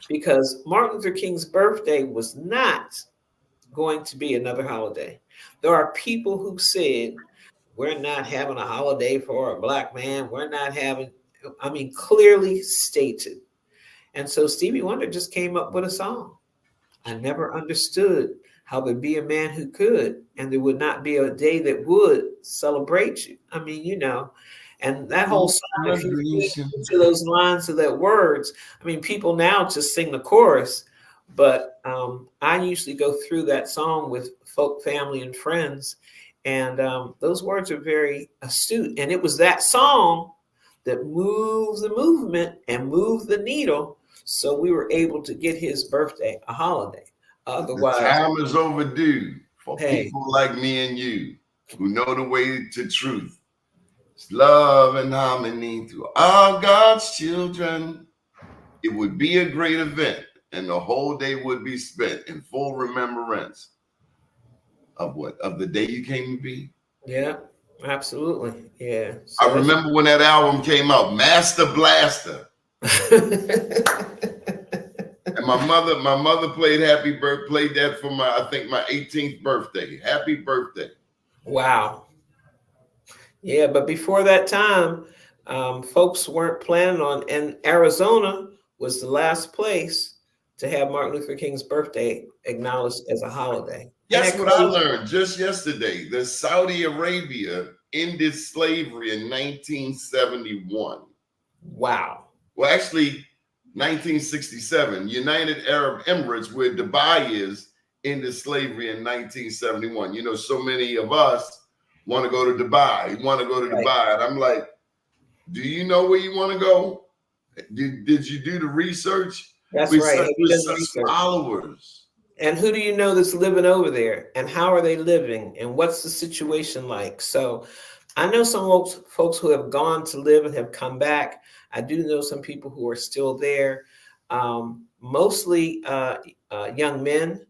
[SPEAKER 2] because Martin Luther King's birthday was not going to be another holiday. There are people who said, we're not having a holiday for a Black man. We're not having, clearly stated. And so Stevie Wonder just came up with a song. I never understood how there'd be a man who could, and there would not be a day that would celebrate you. And that whole song, if you listen to those lines of that words, people now just sing the chorus, but I usually go through that song with folk, family, and friends, and those words are very astute. And it was that song that moved the movement and moved the needle, so we were able to get his birthday a holiday. Otherwise,
[SPEAKER 1] the time is overdue for people like me and you who know the way to truth. It's love and harmony to all God's children. It would be a great event, and the whole day would be spent in full remembrance of what? Of the day you came to be?
[SPEAKER 2] Yeah, absolutely. Yeah. So
[SPEAKER 1] I remember when that album came out, Master Blaster. And my mother played played that for my 18th birthday. Happy birthday.
[SPEAKER 2] Wow. Yeah, but before that time, folks weren't planning on, and Arizona was the last place to have Martin Luther King's birthday acknowledged as a holiday. Isn't
[SPEAKER 1] Guess
[SPEAKER 2] that
[SPEAKER 1] what I
[SPEAKER 2] crazy?
[SPEAKER 1] learned just yesterday? That Saudi Arabia ended slavery in 1971.
[SPEAKER 2] Wow.
[SPEAKER 1] Well, actually, 1967. United Arab Emirates, where Dubai is, ended slavery in 1971. You know, so many of us want to go to Dubai. Want to go to
[SPEAKER 2] Right.
[SPEAKER 1] Dubai. And I'm like, do you know where you want to go? Did you do the research?
[SPEAKER 2] That's right. Have you
[SPEAKER 1] We're
[SPEAKER 2] done the
[SPEAKER 1] such
[SPEAKER 2] research?
[SPEAKER 1] followers.
[SPEAKER 2] And who do you know that's living over there? And how are they living? And what's the situation like? So I know some folks who have gone to live and have come back. I do know some people who are still there, mostly young men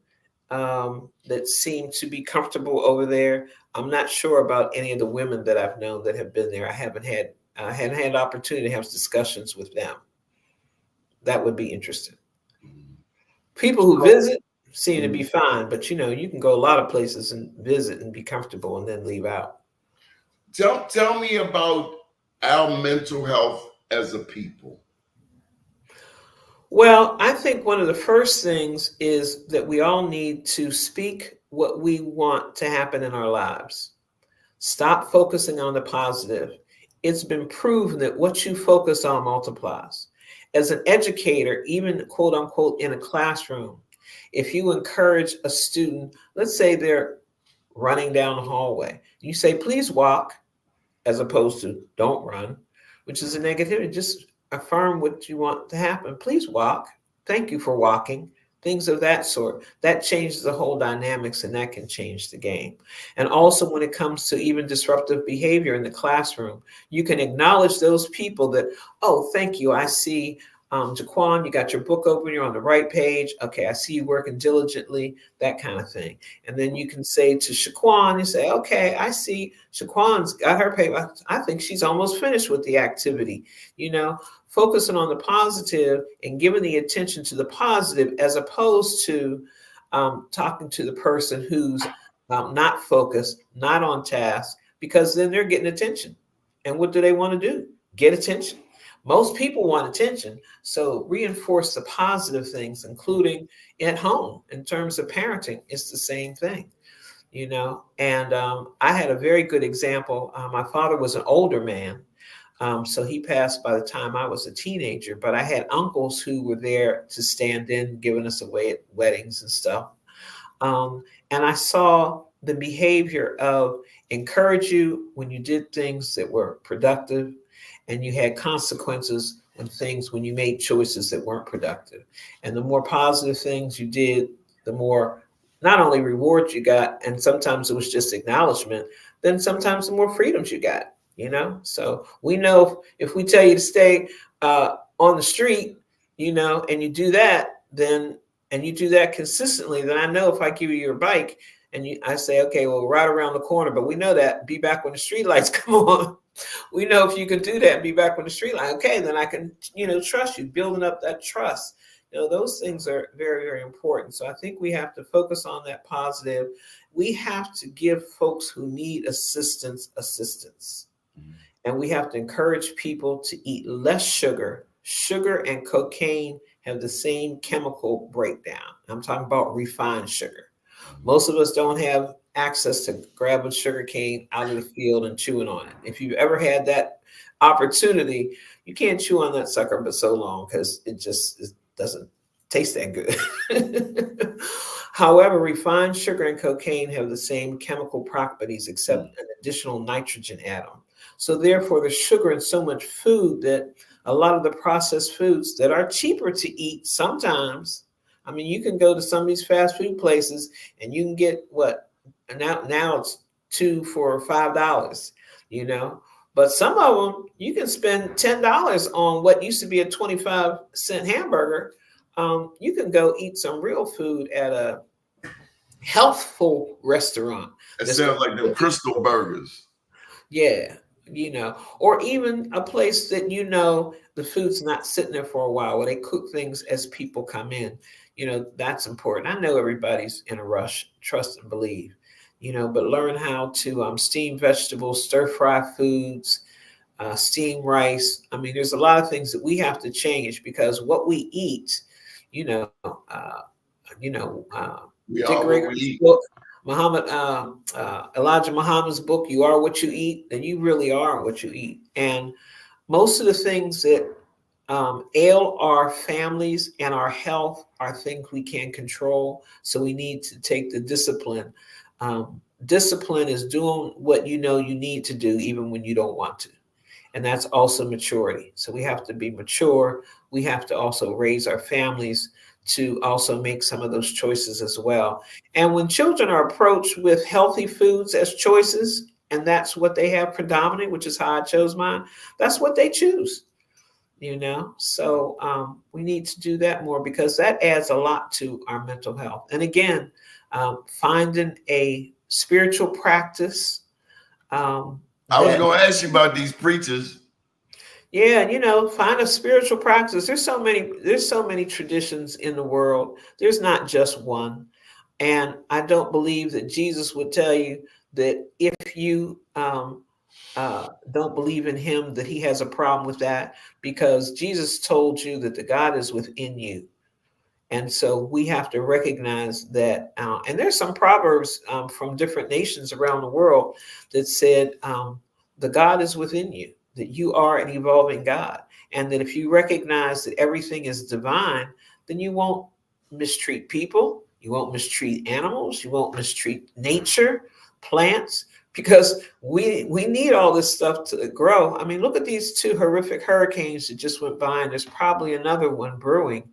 [SPEAKER 2] that seem to be comfortable over there. I'm not sure about any of the women that I've known that have been there. I hadn't had opportunity to have discussions with them. That would be interesting. People who
[SPEAKER 1] So,
[SPEAKER 2] visit seem to be fine, but you can go a lot of places and visit and be comfortable and then leave out.
[SPEAKER 1] tell me about our mental health as a people.
[SPEAKER 2] Well, I think one of the first things is that we all need to speak what we want to happen in our lives. Stop focusing on the positive. It's been proven that what you focus on multiplies. As an educator, even quote unquote in a classroom, if you encourage a student, let's say they're running down the hallway, you say, please walk, as opposed to don't run, which is a negativity. Just affirm what you want to happen. Please walk. Thank you for walking. Things of that sort. That changes the whole dynamics and that can change the game. And also, when it comes to even disruptive behavior in the classroom, you can acknowledge those people that, oh, thank you. I see Jaquan, you got your book open, you're on the right page. Okay, I see you working diligently, that kind of thing. And then you can say to Shaquan, you say, okay, I see Shaquan's got her paper. I think she's almost finished with the activity. Focusing on the positive and giving the attention to the positive as opposed to talking to the person who's not focused, not on task, because then they're getting attention. And what do they want to do? Get attention. Most people want attention. So reinforce the positive things, including at home in terms of parenting. It's the same thing. And I had a very good example. My father was an older man. So he passed by the time I was a teenager, but I had uncles who were there to stand in, giving us away at weddings and stuff. And I saw the behavior of encourage you when you did things that were productive, and you had consequences when you made choices that weren't productive. And the more positive things you did, the more not only rewards you got, and sometimes it was just acknowledgement, then sometimes the more freedoms you got. So we know if we tell you to stay on the street, and you do that, then and you do that consistently, then I know if I give you your bike and I say, okay, well, right around the corner, but we know that be back when the street lights come on. We know if you can do that and be back when the street light, okay, then I can, trust you, building up that trust. Those things are very, very important. So I think we have to focus on that positive. We have to give folks who need assistance. And we have to encourage people to eat less sugar. Sugar and cocaine have the same chemical breakdown. I'm talking about refined sugar. Most of us don't have access to grabbing sugar cane out of the field and chewing on it. If you've ever had that opportunity, you can't chew on that sucker but so long because it doesn't taste that good. However, refined sugar and cocaine have the same chemical properties except an additional nitrogen atom. So therefore, there's sugar in so much food that a lot of the processed foods that are cheaper to eat sometimes. I mean, you can go to some of these fast food places and you can get what now it's two for $5. But some of them you can spend $10 on what used to be a 25-cent hamburger. You can go eat some real food at a healthful restaurant.
[SPEAKER 1] It
[SPEAKER 2] That's going
[SPEAKER 1] sounds
[SPEAKER 2] to
[SPEAKER 1] like them
[SPEAKER 2] cook you.
[SPEAKER 1] crystal burgers.
[SPEAKER 2] Yeah, or even a place that the food's not sitting there for a while, where they cook things as people come in. That's important. I know everybody's in a rush. Trust and believe. but learn how to steam vegetables, stir fry foods, steam rice. I mean, there's a lot of things that we have to change because what we eat, you know, uh,
[SPEAKER 1] We
[SPEAKER 2] Dick
[SPEAKER 1] are what we
[SPEAKER 2] Gregory's
[SPEAKER 1] eat.
[SPEAKER 2] book, Elijah Muhammad's book, "You Are What You Eat," then you really are what you eat. And most of the things that ail our families and our health are things we can't control. So we need to take the discipline. Discipline is doing what you know you need to do, even when you don't want to. And that's also maturity. So we have to be mature. We have to also raise our families to also make some of those choices as well. And when children are approached with healthy foods as choices, and that's what they have predominant, which is how I chose mine, that's what they choose. So we need to do that more because that adds a lot to our mental health. And again, finding a spiritual practice
[SPEAKER 1] I was
[SPEAKER 2] that
[SPEAKER 1] going to ask you about these preachers.
[SPEAKER 2] yeah, find a spiritual practice. There's so many traditions in the world. There's not just one. And I don't believe that Jesus would tell you that if you don't believe in him, that he has a problem with that, because Jesus told you that the God is within you. And so we have to recognize that. And there's some proverbs from different nations around the world that said, the God is within you, that you are an evolving God. And that if you recognize that everything is divine, then you won't mistreat people, you won't mistreat animals, you won't mistreat nature, plants, because we need all this stuff to grow. I mean, look at these two horrific hurricanes that just went by, and there's probably another one brewing.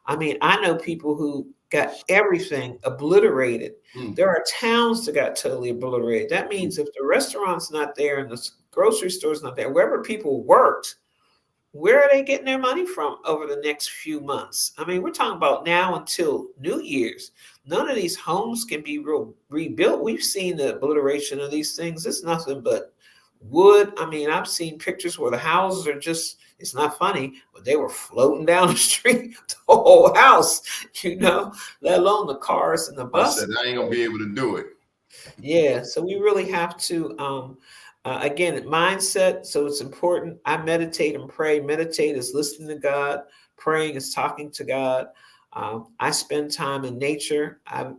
[SPEAKER 2] I mean, I know people who got everything obliterated.
[SPEAKER 1] Hmm.
[SPEAKER 2] There are towns that got totally obliterated. That means if the restaurant's not there and the grocery store's not there, wherever people worked, where are they getting their money from over the next few months? I mean, we're talking about now until New Year's. None of these homes can be rebuilt. We've seen the obliteration of these things. It's nothing but wood. I mean, I've seen pictures where the houses are just, it's not funny, but they were floating down the street, the whole house, let alone the cars and the
[SPEAKER 1] I said,
[SPEAKER 2] buses.
[SPEAKER 1] I ain't going to be able to do it.
[SPEAKER 2] Yeah, so we really have to, again, mindset. So it's important. I meditate and pray. Meditate is listening to God. Praying is talking to God. I spend time in nature. I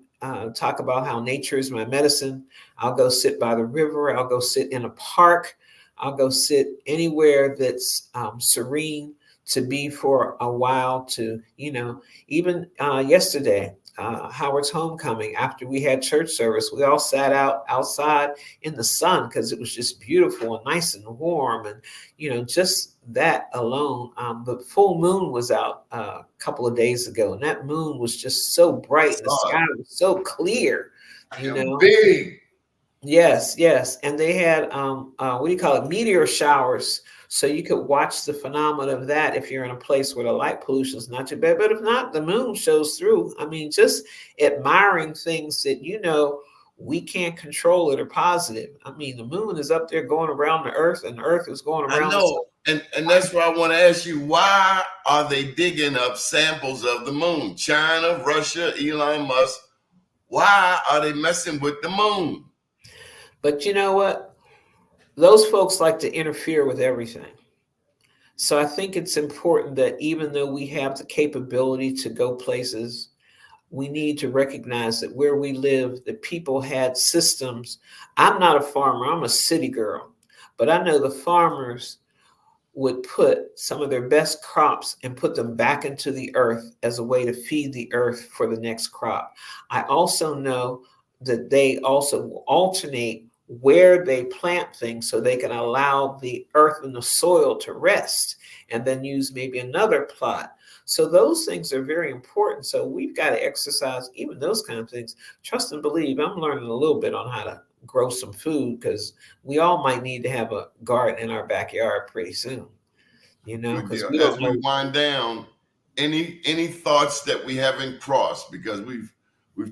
[SPEAKER 2] talk about how nature is my medicine. I'll go sit by the river. I'll go sit in a park. I'll go sit anywhere that's serene to be for a while. Even yesterday, Howard's homecoming, after we had church service, we all sat outside in the sun because it was just beautiful and nice and warm. And, just that alone. The full moon was out a couple of days ago, and that moon was just so bright and the
[SPEAKER 1] Saw
[SPEAKER 2] sky
[SPEAKER 1] it.
[SPEAKER 2] was so clear, you
[SPEAKER 1] It was
[SPEAKER 2] know.
[SPEAKER 1] big.
[SPEAKER 2] Yes, yes. And they had what do you call it? Meteor showers. So you could watch the phenomenon of that if you're in a place where the light pollution is not too bad. But if not, the moon shows through. I mean, just admiring things that we can't control it or positive. I mean, the moon is up there going around the earth, and the earth is going
[SPEAKER 1] I
[SPEAKER 2] around the sun.
[SPEAKER 1] know. And that's why I want to ask you, why are they digging up samples of the moon? China, Russia, Elon Musk. Why are they messing with the moon?
[SPEAKER 2] But you know what? Those folks like to interfere with everything. So I think it's important that even though we have the capability to go places, we need to recognize that where we live, the people had systems. I'm not a farmer, I'm a city girl, but I know the farmers would put some of their best crops and put them back into the earth as a way to feed the earth for the next crop. I also know that they also will alternate where they plant things so they can allow the earth and the soil to rest and then use maybe another plot. So those things are very important. So we've got to exercise even those kind of things. Trust and believe. I'm learning a little bit on how to grow some food because we all might need to have a garden in our backyard pretty soon,
[SPEAKER 1] Good
[SPEAKER 2] because
[SPEAKER 1] deal.
[SPEAKER 2] we
[SPEAKER 1] As
[SPEAKER 2] don't
[SPEAKER 1] we
[SPEAKER 2] know.
[SPEAKER 1] wind down, any thoughts that we haven't crossed? Because we've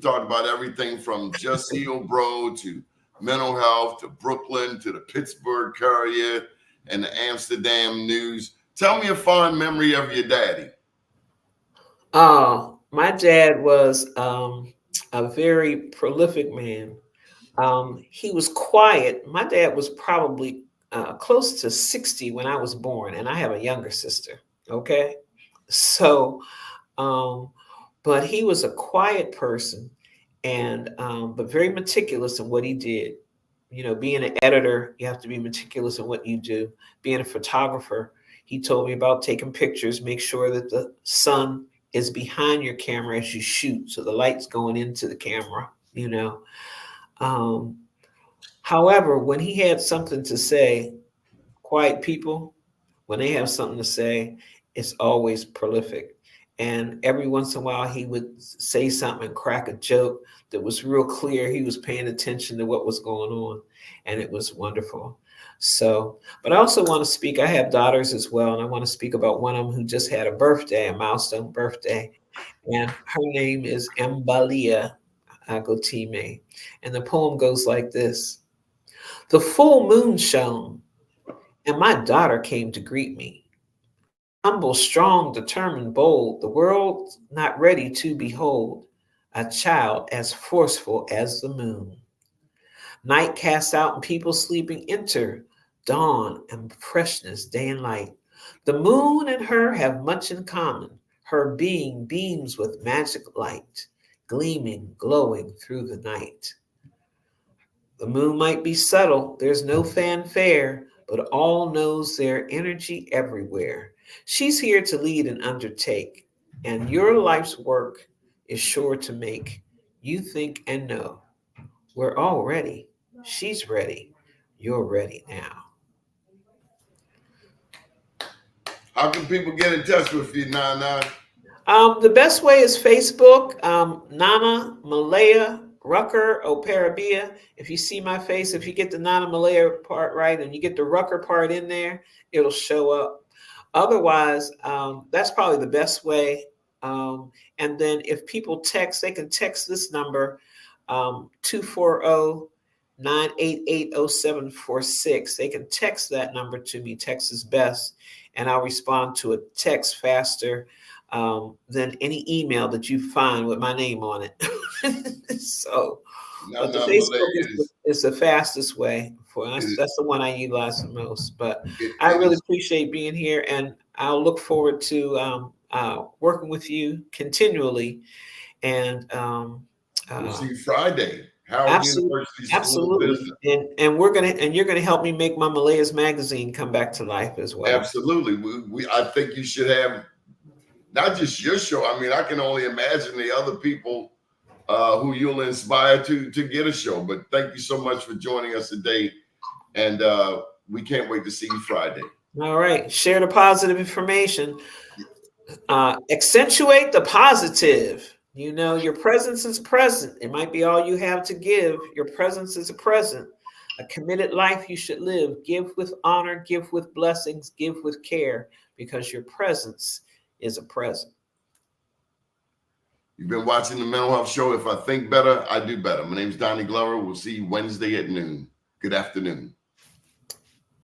[SPEAKER 1] talked about everything from Just Heal Bro to mental health to Brooklyn to the Pittsburgh Courier and the Amsterdam News. Tell me a fond memory of your daddy.
[SPEAKER 2] My dad was a very prolific man. He was quiet. My dad was probably close to 60 when I was born, and I have a younger sister. Okay. So, um, but he was a quiet person and, but very meticulous in what he did. You know, being an editor, you have to be meticulous in what you do. Being a photographer, he told me about taking pictures, make sure that the sun is behind your camera as you shoot. So the light's going into the camera, you know. Um, However, when he had something to say, quiet people, when they have something to say, it's always prolific. And every once in a while, he would say something and crack a joke that was real clear. He was paying attention to what was going on, and it was wonderful. So, but I also want to speak. I have daughters as well, and I want to speak about one of them who just had a birthday, a milestone birthday, and her name is Malaya Agotime. And the poem goes like this: The full moon shone, and my daughter came to greet me. Humble, strong, determined, bold, the world not ready to behold a child as forceful as the moon. Night casts out and people sleeping enter, dawn and freshness, day and light. The moon and her have much in common. Her being beams with magic light, gleaming, glowing through the night. The moon might be subtle, there's no fanfare, but all knows their energy everywhere. She's here to lead and undertake, and your life's work is sure to make you think and know. We're all ready. She's ready. You're ready now.
[SPEAKER 1] How can people get in touch with you, Nana?
[SPEAKER 2] The best way is Facebook, Nana Malaya Rucker Operabia. If you see my face, if you get the Nana Malaya part right and you get the Rucker part in there, it'll show up. Otherwise, that's probably the best way. And then if people text, they can text this number, 240 They can text that number to me. Text is best. And I'll respond to a text faster than any email that you find with my name on it. So, but the
[SPEAKER 1] Nana Malay
[SPEAKER 2] Facebook is the fastest way for us.
[SPEAKER 1] is
[SPEAKER 2] That's the one I utilize the most. But
[SPEAKER 1] it,
[SPEAKER 2] I
[SPEAKER 1] it
[SPEAKER 2] really
[SPEAKER 1] is.
[SPEAKER 2] appreciate being here, and I'll look forward to working with you continually. And
[SPEAKER 1] We'll
[SPEAKER 2] uh,
[SPEAKER 1] see you Friday. Howard
[SPEAKER 2] absolutely,
[SPEAKER 1] University School of
[SPEAKER 2] absolutely,
[SPEAKER 1] Business.
[SPEAKER 2] and we're gonna and you're gonna help me make my Malaya's magazine come back to life as well.
[SPEAKER 1] Absolutely. I think you should have not just your show. I mean, I can only imagine the other people who you'll inspire to get a show. But thank you so much for joining us today. And we can't wait to see you Friday.
[SPEAKER 2] All right, share the positive information. Accentuate the positive. You know, your presence is present. It might be all you have to give. Your presence is a present. A committed life you should live. Give with honor, give with blessings, give with care, because your presence is a present.
[SPEAKER 1] You've been watching the Mental Health Show. If I think better, I do better. My name is Donnie Glover. We'll see you Wednesday at noon. Good afternoon.